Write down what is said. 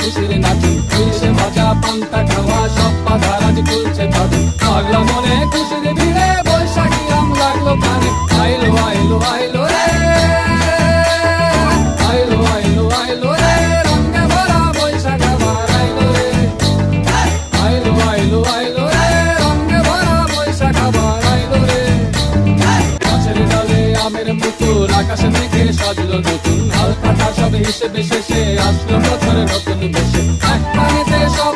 খুশির নাচন, খুশি মজা পান্তা খাওয়া সব বাধার আজ খুলছে তাদের। পাগলা মনে খুশির ভিড়ে বৈশাখী আম লাগলো কানে, আইলো আইলো আইলো রে, আইলো আইলো আইলো রে, রঙে ভরা বৈশাখ আবার আইলো রে, আইলো আইলো আইলো রে, রঙে ভরা বৈশাখ আবার আইলো রে। গাছের ডালে আমের পুতুল, আকাশে মেঘে সাজলো নতুন, হালকাটা সব হিসেবে শেষে আসলো বছরে নতুন বেশে, এক পানিতে সব